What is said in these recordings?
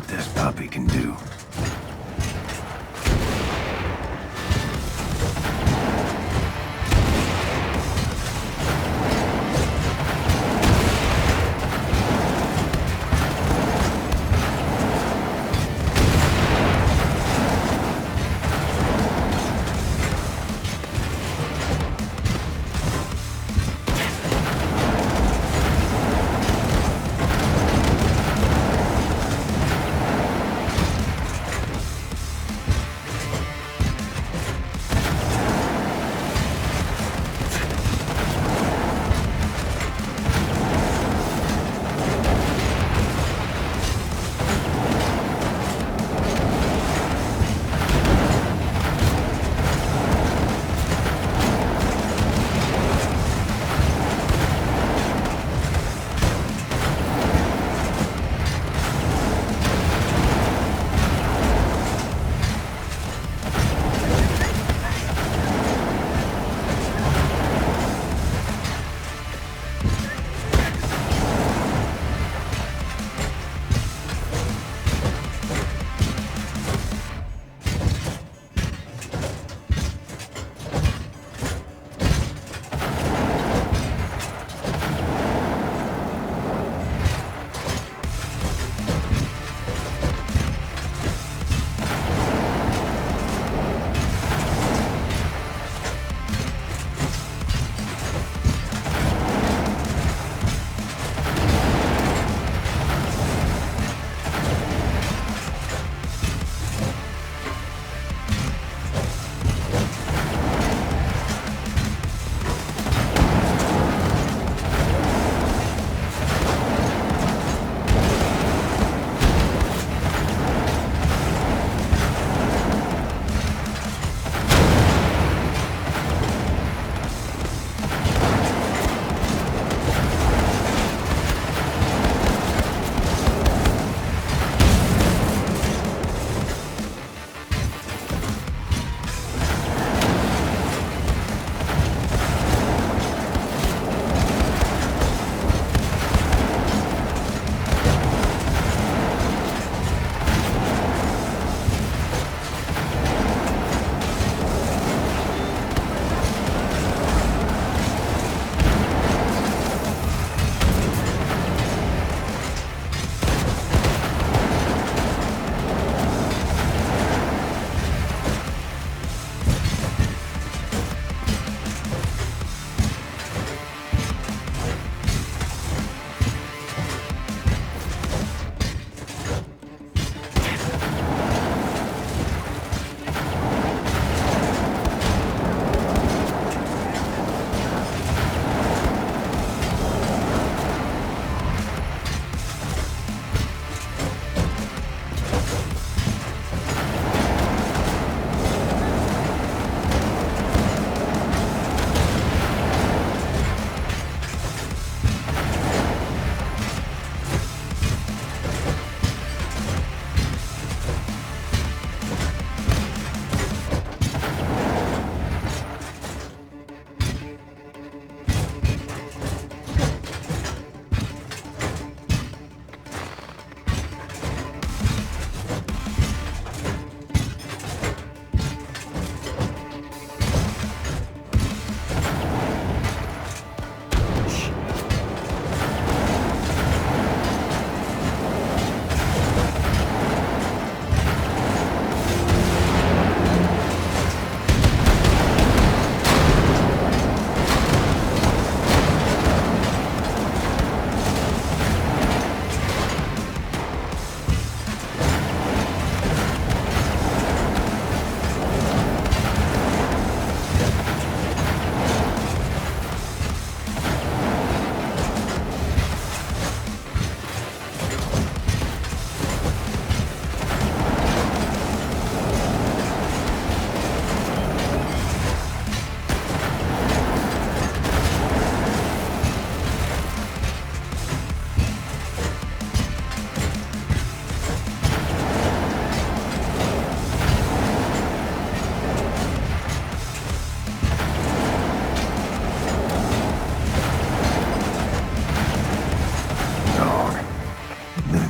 what this puppy can do.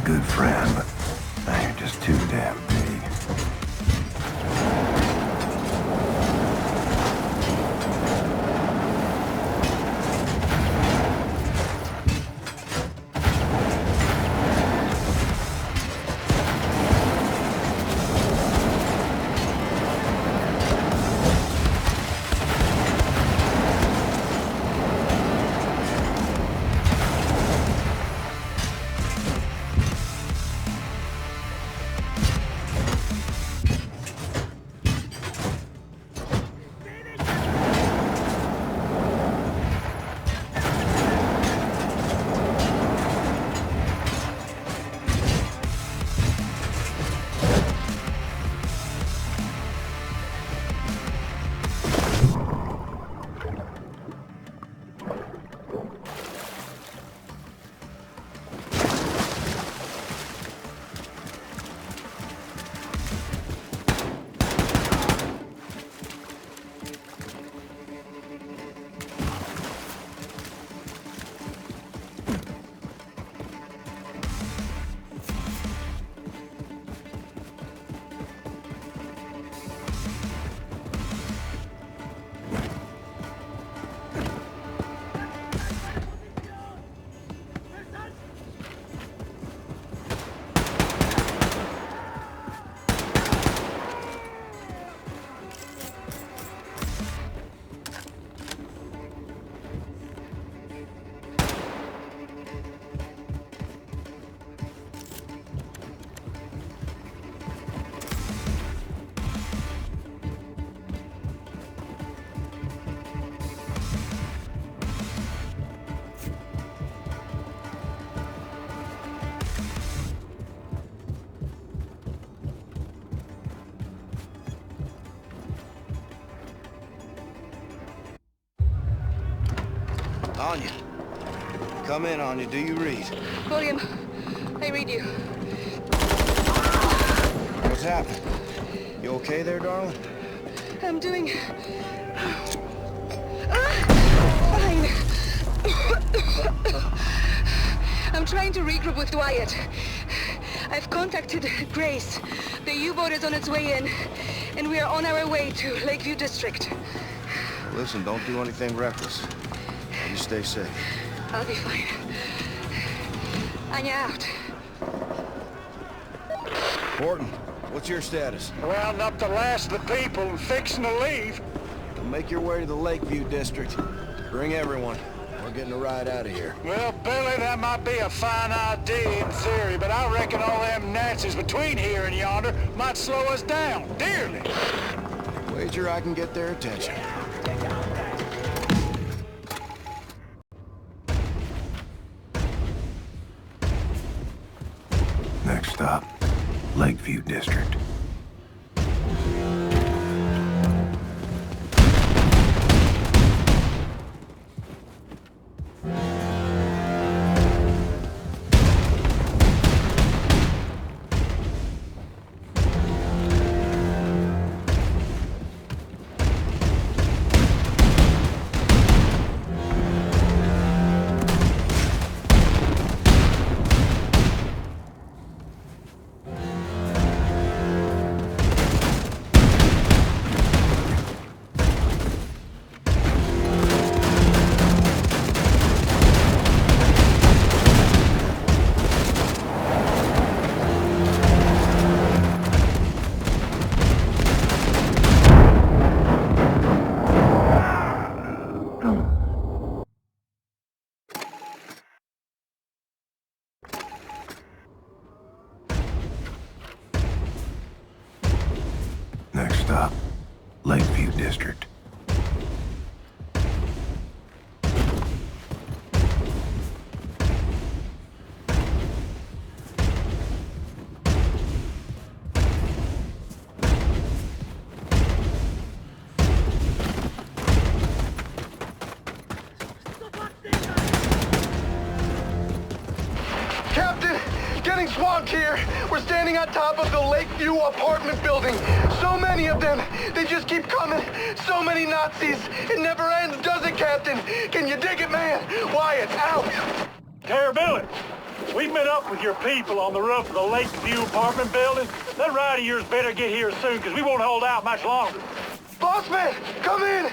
Good friend. I Too damn big. Anya. Come in, Anya. Do you read? William, I read you. What's happening? You okay there, darling? I'm doing... fine. I'm trying to regroup with Wyatt. I've contacted Grace. The U-boat is on its way in, and we are on our way to Lakeview District. Listen, don't do anything reckless. You stay safe. I'll be fine. Anya out. Horton, what's your status? Rounding up the last of the people and fixing to leave. Well, make your way to the Lakeview District. Bring everyone. We're getting a ride out of here. Well, Billy, that might be a fine idea in theory, but I reckon all them Nazis between here and yonder might slow us down, dearly. Wager I can get their attention. Next stop, Lakeview District. Next stop, Lakeview District. Captain, getting swamped here. We're standing on top of the Lakeview apartment building. So many of them. They just keep coming. So many Nazis. It never ends, does it, Captain? Can you dig it, man? Wyatt, out. Here, Billy. We've met up with your people on the roof of the Lakeview apartment building. That ride of yours better get here soon, because we won't hold out much longer. Bossman, come in!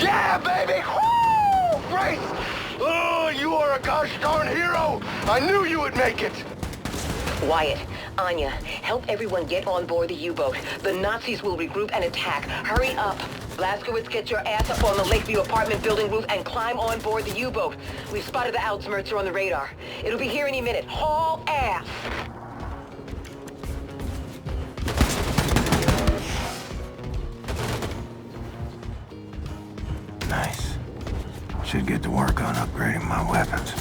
Yeah, baby! Woo! Grace! Oh, you are a gosh darn hero! I knew you would make it! Wyatt, Anya, help everyone get on board the U-boat. The Nazis will regroup and attack. Hurry up! Blazkowicz, get your ass up on the Lakeview apartment building roof and climb on board the U-boat. We've spotted the Outsmerzer on the radar. It'll be here any minute. Haul ass! Nice. Should get to work on upgrading my weapons.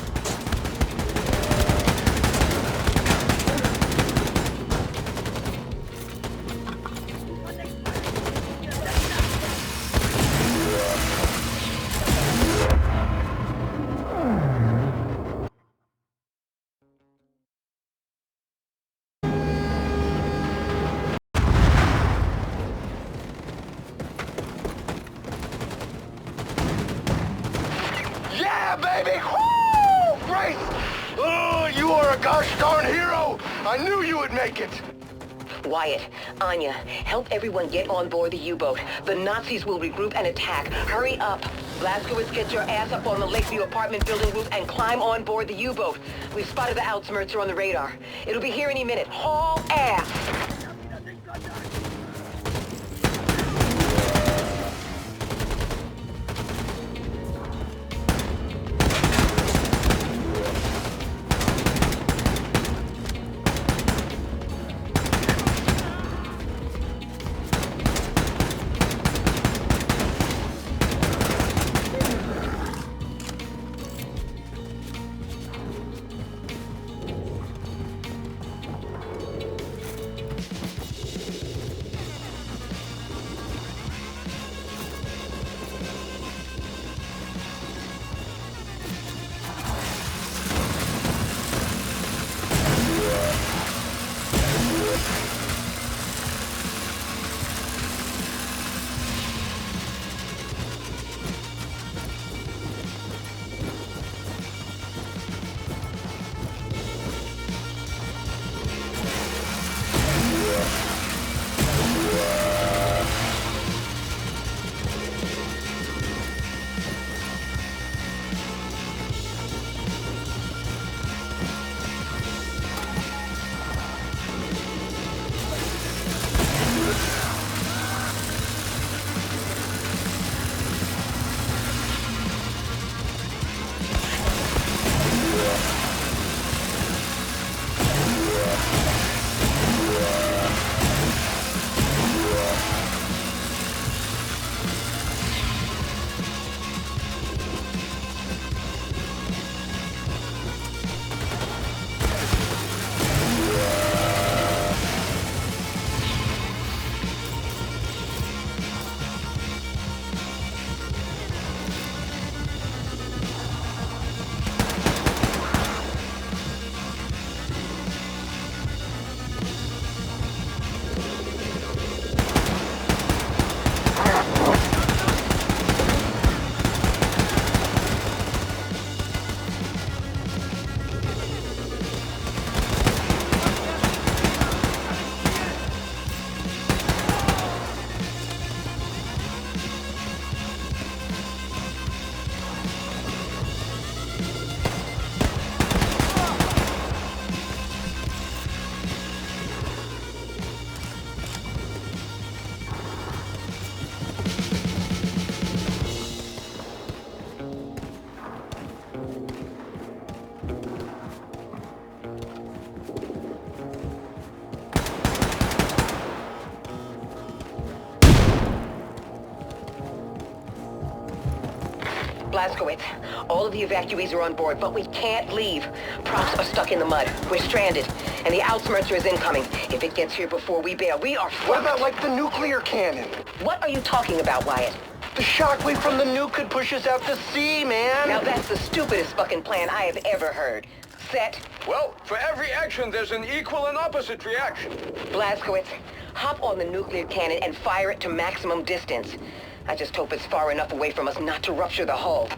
Yeah, baby! Woo! Grace! Oh, you are a gosh darn hero! I knew you would make it! Wyatt, Anya, help everyone get on board the U-boat. The Nazis will regroup and attack. Hurry up! Blazkowicz, get your ass up on the Lakeview apartment building roof and climb on board the U-boat. We've spotted the Outsmerzer on the radar. It'll be here any minute. Haul ass! Blazkowicz, all of the evacuees are on board, but we can't leave. Props are stuck in the mud. We're stranded, and the Ausmerzer is incoming. If it gets here before we bail, we are fucked. What about, like, the nuclear cannon? What are you talking about, Wyatt? The shockwave from the nuke could push us out to sea, man! Now that's the stupidest fucking plan I have ever heard. Set. Well, for every action, there's an equal and opposite reaction. Blazkowicz, hop on the nuclear cannon and fire it to maximum distance. I just hope it's far enough away from us not to rupture the hull.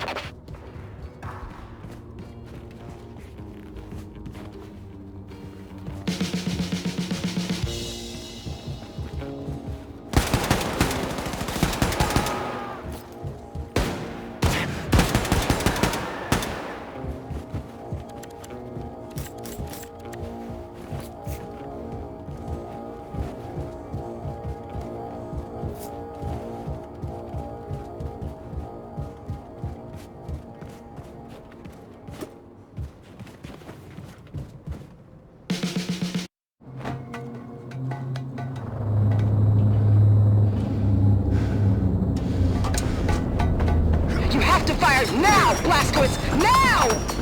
Now, Blazkowicz! Now!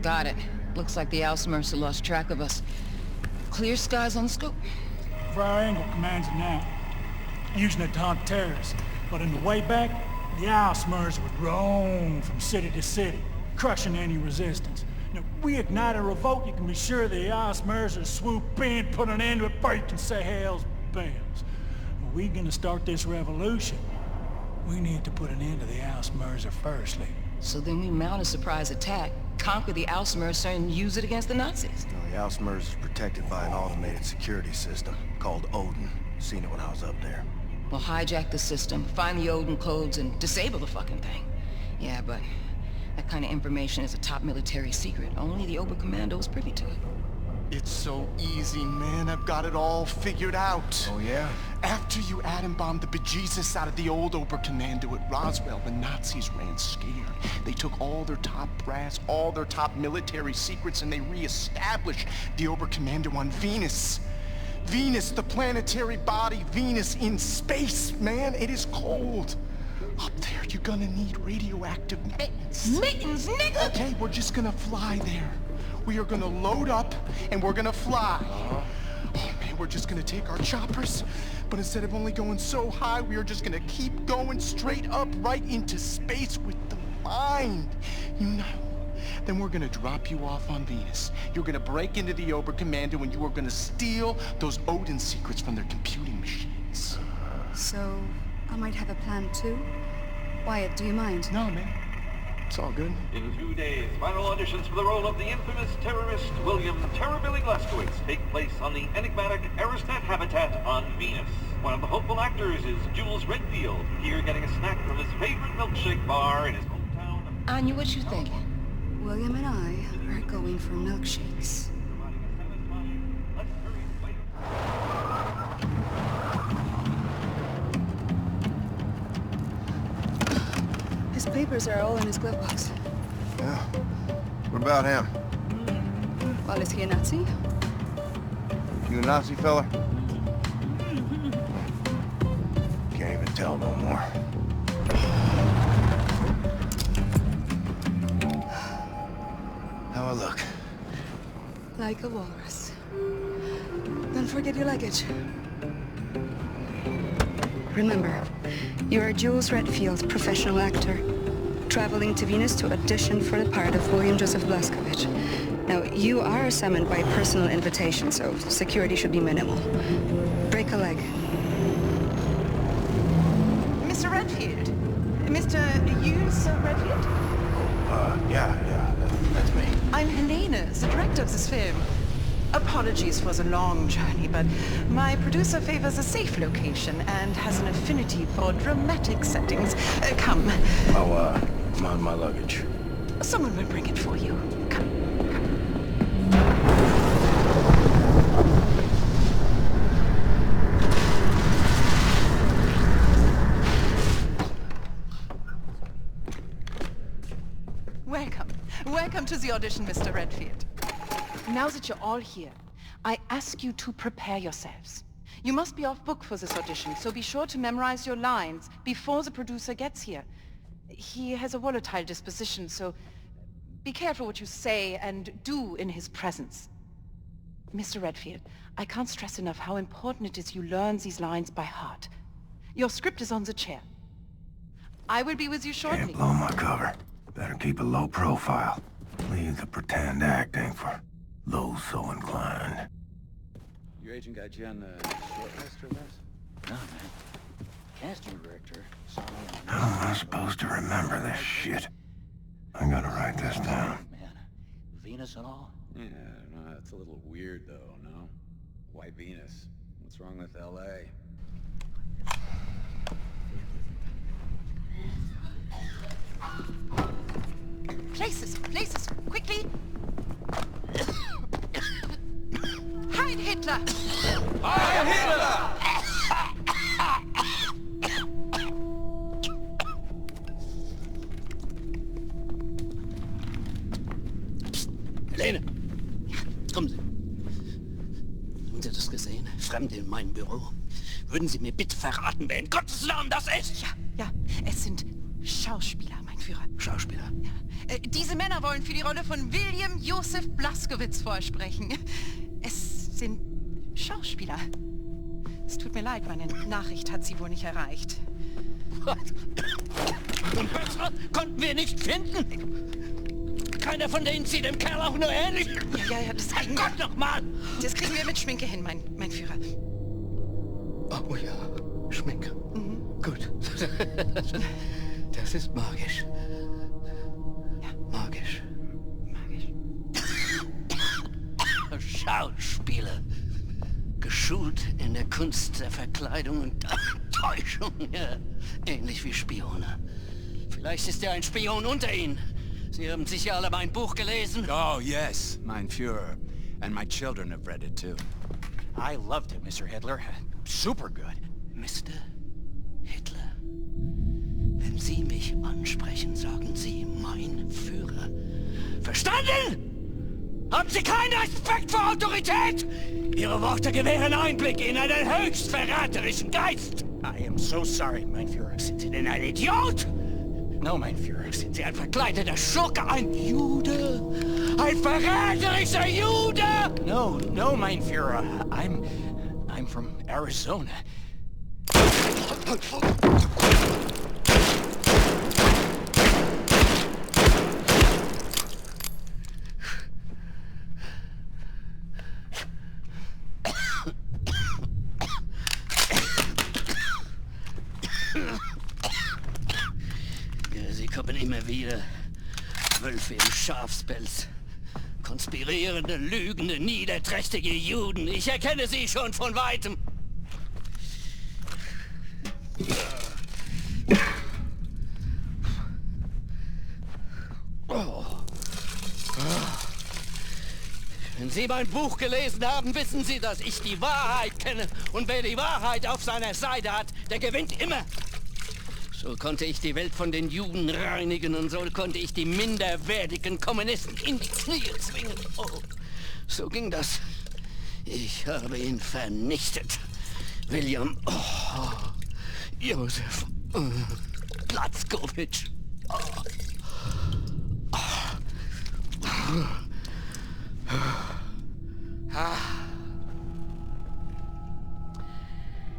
Got it. Looks like the Ausmerzer lost track of us. Clear skies on the scope. For our angle commands it now. Using it to hunt terrorists. But in the way back, the Ausmerzer would roam from city to city, crushing any resistance. Now, if we ignite a revolt, you can be sure the Ausmerzer swoop in, put an end to it before you can say hell's bells. If we're gonna start this revolution, we need to put an end to the Ausmerzer firstly. So then we mount a surprise attack, conquer the Ausmerzer, and use it against the Nazis. No, the Ausmerzer is protected by an automated security system called Odin. Seen it when I was up there. We'll hijack the system, find the Odin codes, and disable the fucking thing. Yeah, but that kind of information is a top military secret. Only the Oberkommando is privy to it. It's so easy, man. I've got it all figured out. Oh, yeah? After you atom bombed the bejesus out of the old Oberkommando at Roswell, the Nazis ran scared. They took all their top brass, all their top military secrets, and they re-established the Oberkommando on Venus. Venus, the planetary body, Venus in space, man. It is cold. Up there, you're gonna need radioactive mittens. Mittens, nigga! Okay, we're just gonna fly there. We are gonna load up, and we're gonna fly. Oh, man, we're just gonna take our choppers, but instead of only going so high, we are just gonna keep going straight up right into space with the mind. You know? Then we're gonna drop you off on Venus. You're gonna break into the Oberkommando, and you are gonna steal those Odin secrets from their computing machines. So, I might have a plan too? Wyatt, do you mind? No, man. It's all good. In 2 days, final auditions for the role of the infamous terrorist William Terrorbilly Blazkowicz take place on the enigmatic Aristat habitat on Venus. One of the hopeful actors is Jules Redfield, here getting a snack from his favorite milkshake bar in his hometown. Anya, what you thinking? William and I are going for milkshakes. His papers are all in his glove box. Yeah. What about him? Well, is he a Nazi? You a Nazi fella? Can't even tell no more. How I look? Like a walrus. Don't forget your luggage. Remember, you are Jules Redfield, professional actor, traveling to Venus to audition for the part of William Joseph Blazkowicz. Now, you are summoned by personal invitation, so security should be minimal. Break a leg. Mr. Redfield? Mr. Hughes Redfield? Yeah, that's me. I'm Helena, the director of this film. Apologies for the long journey, but my producer favors a safe location and has an affinity for dramatic settings. Come. Oh, I'm on my luggage. Someone will bring it for you. Come. Welcome. Welcome to the audition, Mr. Redfield. Now that you're all here, I ask you to prepare yourselves. You must be off book for this audition, so be sure to memorize your lines before the producer gets here. He has a volatile disposition, so be careful what you say and do in his presence. Mr. Redfield, I can't stress enough how important it is you learn these lines by heart. Your script is on the chair. I will be with you shortly. Can't blow my cover. Better keep a low profile. Leave the pretend acting for those so inclined. Your agent got you on the short list for this? No, man. Casting director saw me on the How am I supposed to remember this shit? I gotta write this down. Man, Venus and all? Yeah, no, it's a little weird though, no? Why Venus? What's wrong with LA? Places, quickly! Heil Hitler! Heil Hitler! Helene! Kommen Sie. Haben Sie das gesehen? Fremde in meinem Büro. Würden Sie mir bitte verraten, wer in Gottes Namen das ist? Ja, es sind Schauspieler, mein Führer. Schauspieler? Ja. Diese Männer wollen für die Rolle von William Joseph Blazkowicz vorsprechen. Es sind Schauspieler. Es tut mir leid, meine Nachricht hat sie wohl nicht erreicht. Was? Und bessere konnten wir nicht finden? Keiner von denen sieht dem Kerl auch nur ähnlich. Ja, das kriegen wir... Gott nochmal! Das kriegen wir mit Schminke hin, mein Führer. Oh ja, Schminke. Gut. Das ist magisch. Magisch. Schauspieler. Geschult in der Kunst der Verkleidung und Täuschung. Ja. Ähnlich wie Spione. Vielleicht ist ja ein Spion unter Ihnen. Sie haben sicher alle mein Buch gelesen. Oh, yes, mein Führer. And my children have read it too. I loved it, Mr. Hitler. Super good. Mr. Hitler. Wenn Sie mich ansprechen, sagen Sie mein Führer. Verstanden? Haben Sie keinen Respekt vor Autorität? Ihre Worte gewähren Einblick in einen höchst verräterischen Geist. I am so sorry, mein Führer. Sind Sie denn ein Idiot? No, mein Führer. Sind Sie ein verkleideter Schurke, ein Jude? Ein verräterischer Jude? No, mein Führer. I'm from Arizona. Sie kommen immer wieder. Wölfe im Schafspelz. Konspirierende, lügende, niederträchtige Juden. Ich erkenne sie schon von Weitem. Wenn Sie mein Buch gelesen haben, wissen Sie, dass ich die Wahrheit kenne. Und wer die Wahrheit auf seiner Seite hat, der gewinnt immer. So konnte ich die Welt von den Juden reinigen und so konnte ich die minderwertigen Kommunisten in die Knie zwingen. Oh, so ging das. Ich habe ihn vernichtet. William Joseph Blazkowicz.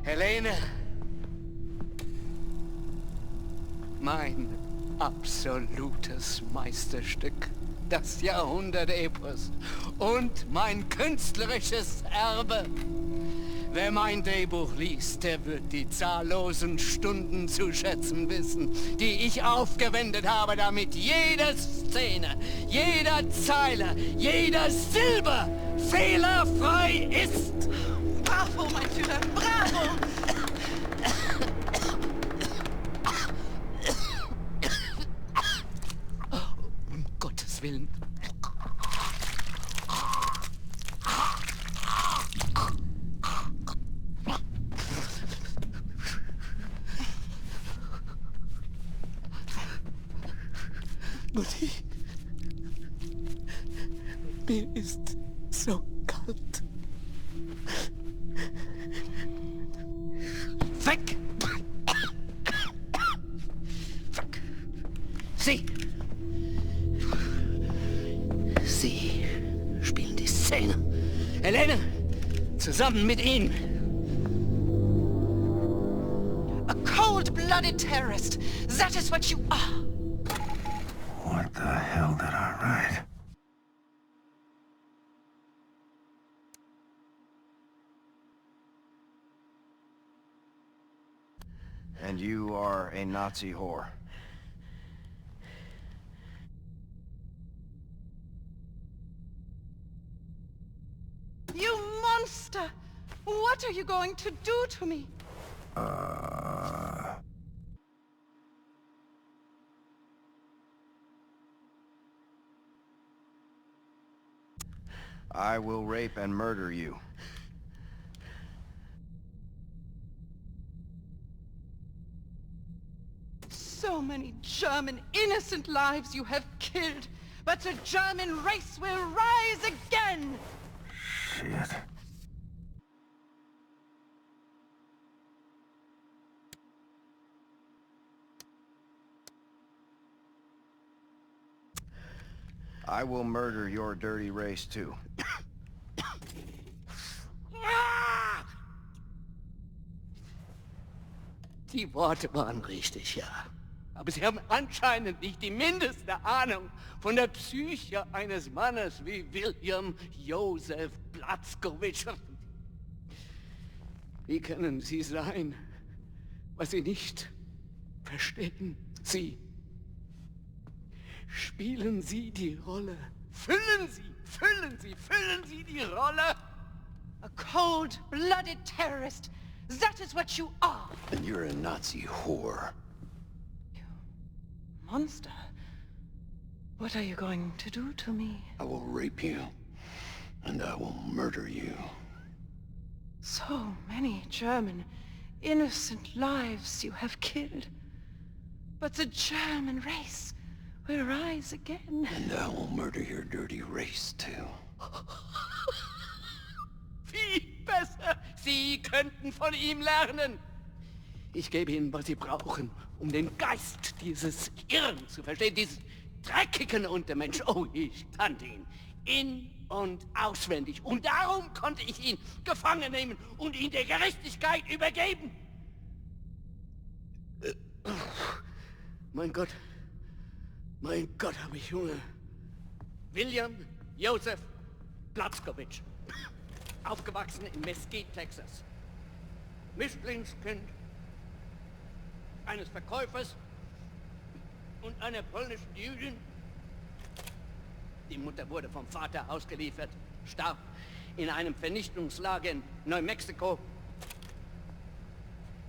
Helene. Mein absolutes Meisterstück, das Jahrhundert-Epos und mein künstlerisches Erbe. Wer mein Drehbuch liest, der wird die zahllosen Stunden zu schätzen wissen, die ich aufgewendet habe, damit jede Szene, jeder Zeile, jeder Silbe fehlerfrei ist. Bravo, mein Führer, bravo! Um Gottes Willen. Mutti, mir ist so kalt. Weg! Weg! Sie spielen die Szene. Helene, zusammen mit ihm. A cold-blooded terrorist. That is what you are. What the hell did I write? And you are a Nazi whore. You monster! What are you going to do to me? I will rape and murder you. So many German innocent lives you have killed, but the German race will rise again! Shit. I will murder your dirty race too. Die Worte waren richtig, ja. Aber Sie haben anscheinend nicht die mindeste Ahnung von der Psyche eines Mannes wie William Joseph Blazkowicz. Wie können Sie sein, was Sie nicht verstehen? Sie spielen Sie die Rolle. Füllen Sie die Rolle. A cold-blooded terrorist. That is what you are. And you're a Nazi whore. You monster. What are you going to do to me? I will rape you, and I will murder you. So many German innocent lives you have killed. But the German race will rise again. And I will murder your dirty race too. Viel besser. Sie könnten von ihm lernen. Ich gebe Ihnen, was Sie brauchen, um den Geist dieses Irren zu verstehen, dieses dreckigen Untermensch. Oh, ich kannte ihn in- und auswendig. Und darum konnte ich ihn gefangen nehmen und ihn der Gerechtigkeit übergeben. Mein Gott, habe ich Hunger. William Joseph Blazkowicz. Aufgewachsen in Mesquite, Texas. Mischlingskind eines Verkäufers und einer polnischen Jüdin. Die Mutter wurde vom Vater ausgeliefert, starb in einem Vernichtungslager in Neumexiko.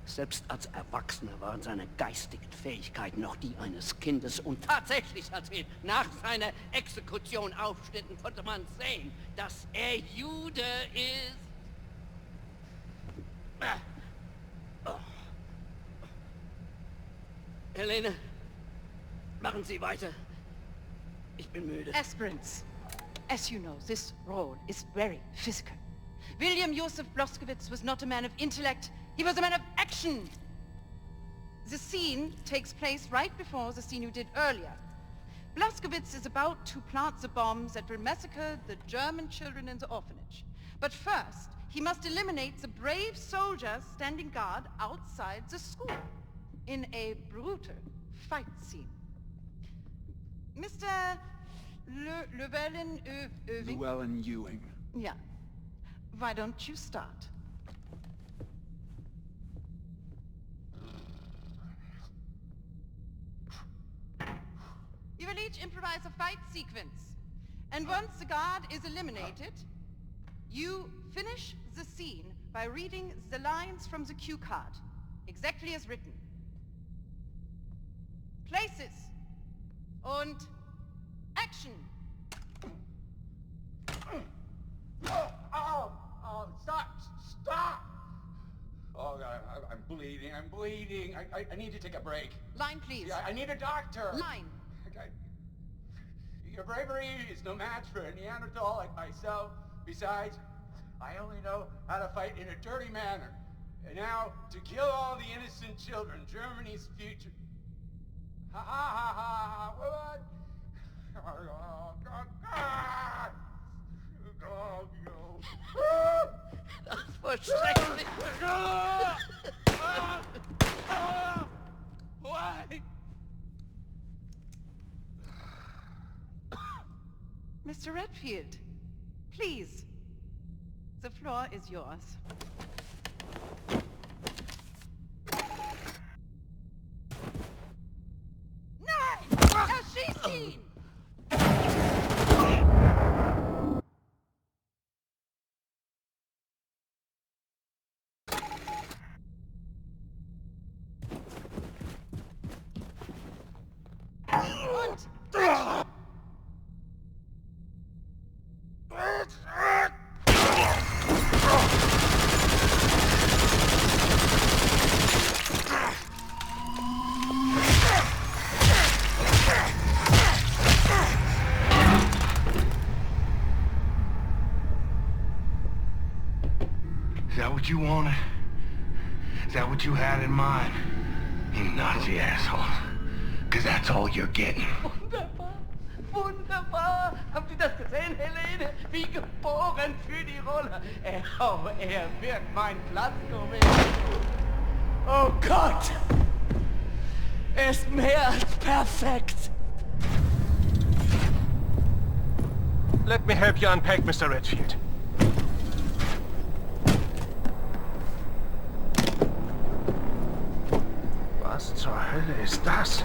Selbst als Erwachsener waren seine geistigen Fähigkeiten noch die eines Kindes. Und tatsächlich, als wir nach seiner Exekution aufschnitten, konnte man sehen, dass er Jude ist. Oh. Helene, machen Sie weiter. Ich bin müde. Aspirants, as you know, this role is very physical. William Joseph Blazkowicz was not a man of intellect. He was a man of action! The scene takes place right before the scene you did earlier. Blazkowicz is about to plant the bombs that will massacre the German children in the orphanage. But first, he must eliminate the brave soldiers standing guard outside the school in a brutal fight scene. Mr. Llewellyn Irving? Llewellyn Ewing. Yeah. Why don't you start? You will each improvise a fight sequence. And once the guard is eliminated, You finish the scene by reading the lines from the cue card, exactly as written. Places. Und action. Oh, stop! Oh, God, I'm bleeding. I need to take a break. Line, please. Yeah, I need a doctor. Line. Your bravery is no match for a Neanderthal like myself. Besides, I only know how to fight in a dirty manner. And now, to kill all the innocent children, Germany's future. Ha ha ha ha! What? Oh, God! Oh, no! Das war schrecklich! Why? Mr. Redfield, please. The floor is yours. Nein! Erschießt ihn! Und... Is that what you wanted? Is that what you had in mind? You Nazi asshole. Because that's all you're getting. Wunderbar! Wunderbar! Habt ihr das gesehen, Helene? Wie geboren für die Rolle. Er wird mein Blazkowicz. Oh Gott! Er ist mehr als perfekt. Let me help you unpack, Mr. Redfield. Was zur Hölle ist das?